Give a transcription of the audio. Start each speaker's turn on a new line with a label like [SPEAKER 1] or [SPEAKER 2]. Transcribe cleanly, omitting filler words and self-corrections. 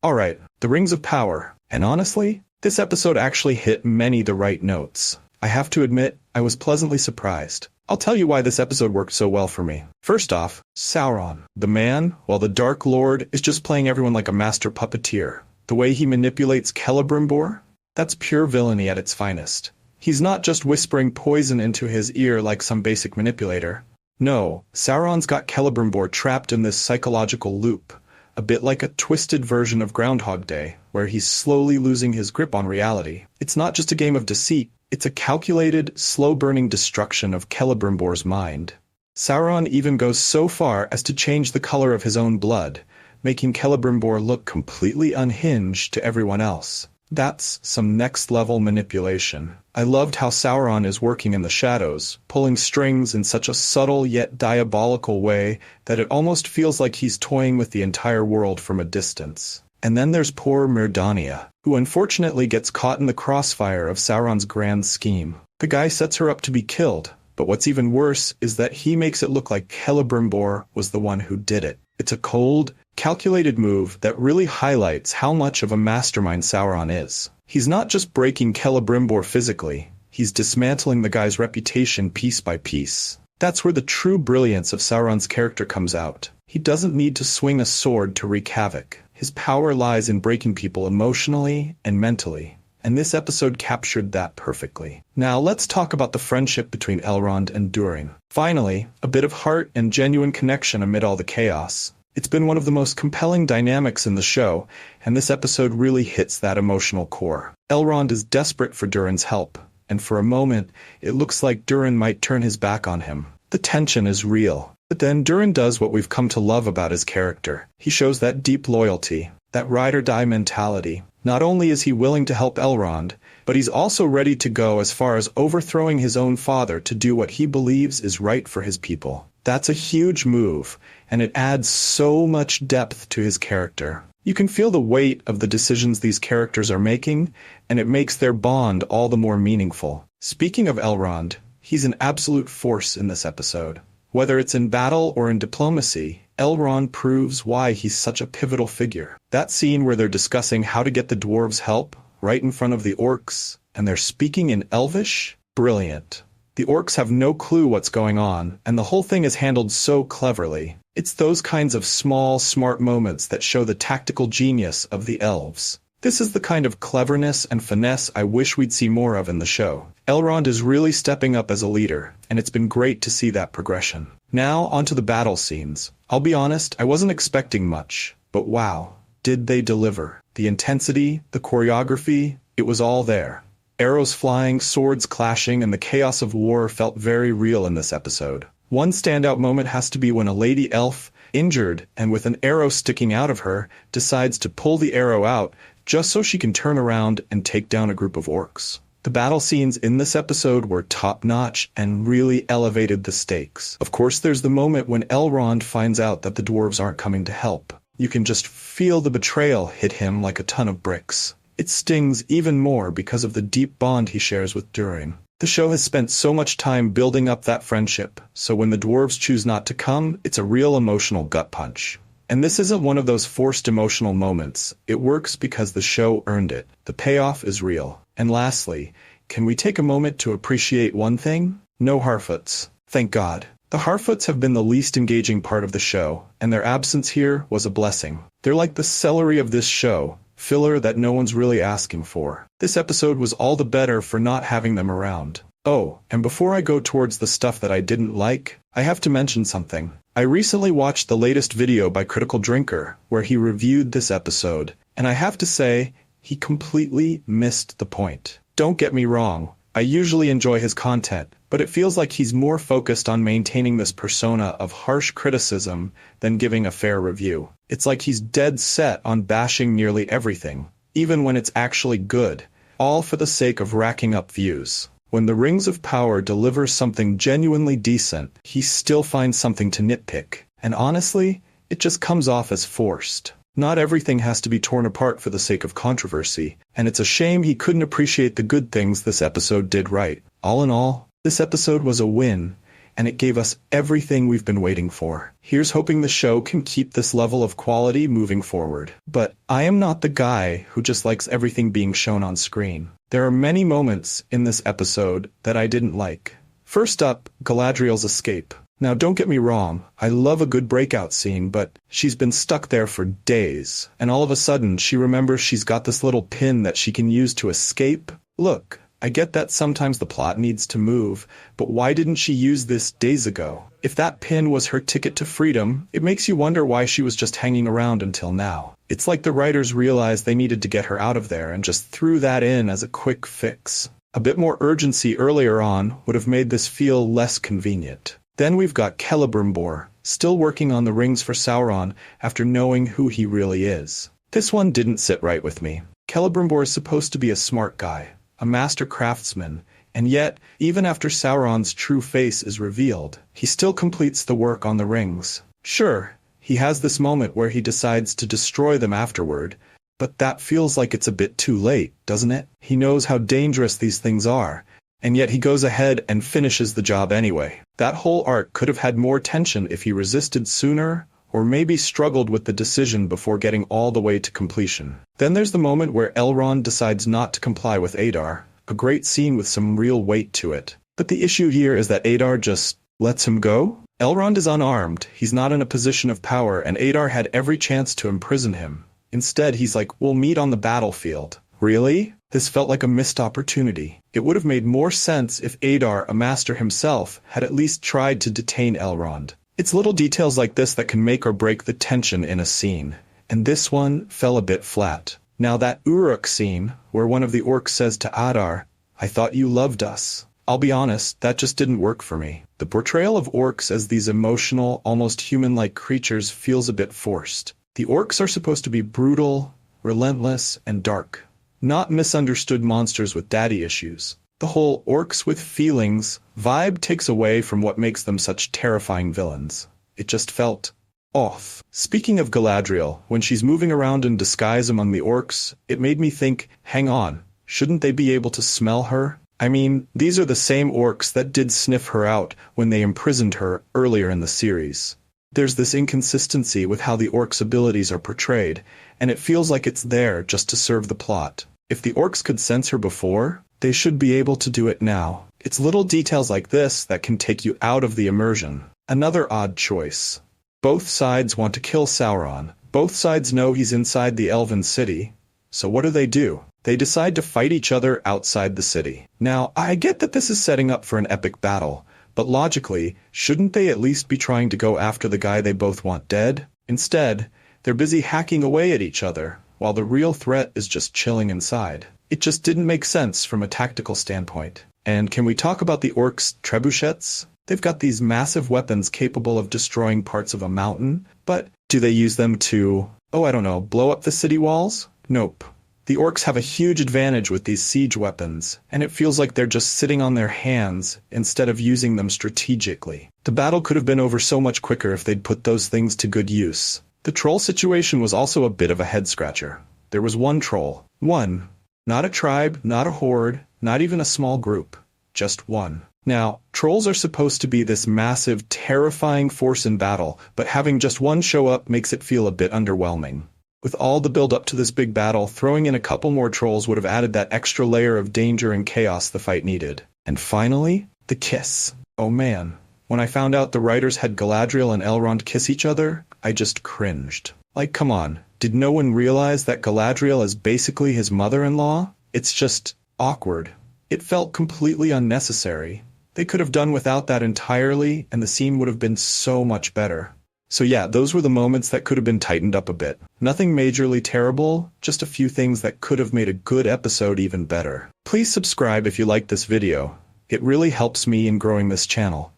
[SPEAKER 1] Alright, the Rings of Power. And honestly, this episode actually hit many the right notes. I have to admit, I was pleasantly surprised. I'll tell you why this episode worked so well for me. First off, Sauron. The man, while the Dark Lord is just playing everyone like a master puppeteer. The way he manipulates Celebrimbor? That's pure villainy at its finest. He's not just whispering poison into his ear like some basic manipulator. No, Sauron's got Celebrimbor trapped in this psychological loop, a bit like a twisted version of Groundhog Day, where he's slowly losing his grip on reality. It's not just a game of deceit, it's a calculated, slow-burning destruction of Celebrimbor's mind. Sauron even goes so far as to change the color of his own blood, making Celebrimbor look completely unhinged to everyone else. That's some next-level manipulation. I loved how Sauron is working in the shadows, pulling strings in such a subtle yet diabolical way that it almost feels like he's toying with the entire world from a distance. And then there's poor Myrdonia, who unfortunately gets caught in the crossfire of Sauron's grand scheme. The guy sets her up to be killed, but what's even worse is that he makes it look like Celebrimbor was the one who did it. It's a cold, calculated move that really highlights how much of a mastermind Sauron is. He's not just breaking Celebrimbor physically, he's dismantling the guy's reputation piece by piece. That's where the true brilliance of Sauron's character comes out. He doesn't need to swing a sword to wreak havoc. His power lies in breaking people emotionally and mentally, and this episode captured that perfectly. Now let's talk about the friendship between Elrond and Durin. Finally, a bit of heart and genuine connection amid all the chaos. It's been one of the most compelling dynamics in the show, and this episode really hits that emotional core. Elrond is desperate for Durin's help, and for a moment, it looks like Durin might turn his back on him. The tension is real. But then Durin does what we've come to love about his character. He shows that deep loyalty, that ride-or-die mentality. Not only is he willing to help Elrond, but he's also ready to go as far as overthrowing his own father to do what he believes is right for his people. That's a huge move, and it adds so much depth to his character. You can feel the weight of the decisions these characters are making, and it makes their bond all the more meaningful. Speaking of Elrond, he's an absolute force in this episode. Whether it's in battle or in diplomacy, Elrond proves why he's such a pivotal figure. That scene where they're discussing how to get the dwarves help, right in front of the orcs, and they're speaking in Elvish? Brilliant. The orcs have no clue what's going on, and the whole thing is handled so cleverly. It's those kinds of small, smart moments that show the tactical genius of the elves. This is the kind of cleverness and finesse I wish we'd see more of in the show. Elrond is really stepping up as a leader, and it's been great to see that progression. Now, onto the battle scenes. I'll be honest, I wasn't expecting much, but wow, did they deliver. The intensity, the choreography, it was all there. Arrows flying, swords clashing, and the chaos of war felt very real in this episode. One standout moment has to be when a lady elf, injured and with an arrow sticking out of her, decides to pull the arrow out just so she can turn around and take down a group of orcs. The battle scenes in this episode were top-notch and really elevated the stakes. Of course, there's the moment when Elrond finds out that the dwarves aren't coming to help. You can just feel the betrayal hit him like a ton of bricks. It stings even more because of the deep bond he shares with Durin. The show has spent so much time building up that friendship, so when the dwarves choose not to come, it's a real emotional gut punch. And this isn't one of those forced emotional moments. It works because the show earned it. The payoff is real. And lastly, can we take a moment to appreciate one thing? No Harfoots. Thank God. The Harfoots have been the least engaging part of the show, and their absence here was a blessing. They're like the celery of this show, filler that no one's really asking for. This episode was all the better for not having them around. Oh, and before I go towards the stuff that I didn't like, I have to mention something. I recently watched the latest video by Critical Drinker, where he reviewed this episode, and I have to say, he completely missed the point. Don't get me wrong, I usually enjoy his content, but it feels like he's more focused on maintaining this persona of harsh criticism than giving a fair review. It's like he's dead set on bashing nearly everything, even when it's actually good, all for the sake of racking up views. When the Rings of Power delivers something genuinely decent, he still finds something to nitpick. And honestly, it just comes off as forced. Not everything has to be torn apart for the sake of controversy, and it's a shame he couldn't appreciate the good things this episode did right. All in all, this episode was a win, and it gave us everything we've been waiting for. Here's hoping the show can keep this level of quality moving forward. But I am not the guy who just likes everything being shown on screen. There are many moments in this episode that I didn't like. First up, Galadriel's escape. Now don't get me wrong, I love a good breakout scene, but she's been stuck there for days, and all of a sudden she remembers she's got this little pin that she can use to escape. Look, I get that sometimes the plot needs to move, but why didn't she use this days ago? If that pin was her ticket to freedom, it makes you wonder why she was just hanging around until now. It's like the writers realized they needed to get her out of there and just threw that in as a quick fix. A bit more urgency earlier on would have made this feel less convenient. Then we've got Celebrimbor, still working on the rings for Sauron after knowing who he really is. This one didn't sit right with me. Celebrimbor is supposed to be a smart guy, a master craftsman, and yet, even after Sauron's true face is revealed, he still completes the work on the rings. Sure, he has this moment where he decides to destroy them afterward, but that feels like it's a bit too late, doesn't it? He knows how dangerous these things are, and yet he goes ahead and finishes the job anyway. That whole arc could have had more tension if he resisted sooner, or maybe struggled with the decision before getting all the way to completion. Then there's the moment where Elrond decides not to comply with Adar, a great scene with some real weight to it. But the issue here is that Adar just lets him go? Elrond is unarmed, he's not in a position of power, and Adar had every chance to imprison him. Instead, he's like, we'll meet on the battlefield. Really? This felt like a missed opportunity. It would have made more sense if Adar, a master himself, had at least tried to detain Elrond. It's little details like this that can make or break the tension in a scene, and this one fell a bit flat. Now that Uruk scene, where one of the orcs says to Adar, I thought you loved us. I'll be honest, that just didn't work for me. The portrayal of orcs as these emotional, almost human-like creatures feels a bit forced. The orcs are supposed to be brutal, relentless, and dark. Not misunderstood monsters with daddy issues. The whole orcs with feelings vibe takes away from what makes them such terrifying villains. It just felt off. Speaking of Galadriel, when she's moving around in disguise among the orcs, it made me think, hang on, shouldn't they be able to smell her? I mean, these are the same orcs that did sniff her out when they imprisoned her earlier in the series. There's this inconsistency with how the orcs' abilities are portrayed, and it feels like it's there just to serve the plot. If the orcs could sense her before, they should be able to do it now. It's little details like this that can take you out of the immersion. Another odd choice. Both sides want to kill Sauron. Both sides know he's inside the Elven city. So what do? They decide to fight each other outside the city. Now, I get that this is setting up for an epic battle, but logically, shouldn't they at least be trying to go after the guy they both want dead? Instead, they're busy hacking away at each other, while the real threat is just chilling inside. It just didn't make sense from a tactical standpoint. And can we talk about the orcs' trebuchets? They've got these massive weapons capable of destroying parts of a mountain, but do they use them to, blow up the city walls? Nope. The orcs have a huge advantage with these siege weapons, and it feels like they're just sitting on their hands instead of using them strategically. The battle could have been over so much quicker if they'd put those things to good use. The troll situation was also a bit of a head-scratcher. There was one troll. One. Not a tribe, not a horde, not even a small group. Just one. Now, trolls are supposed to be this massive, terrifying force in battle, but having just one show up makes it feel a bit underwhelming. With all the build up to this big battle, throwing in a couple more trolls would have added that extra layer of danger and chaos the fight needed. And finally, the kiss. Oh man. When I found out the writers had Galadriel and Elrond kiss each other, I just cringed. Like, come on. Did no one realize that Galadriel is basically his mother-in-law? It's just awkward. It felt completely unnecessary. They could have done without that entirely, and the scene would have been so much better. So yeah, those were the moments that could have been tightened up a bit. Nothing majorly terrible, just a few things that could have made a good episode even better. Please subscribe if you liked this video. It really helps me in growing this channel.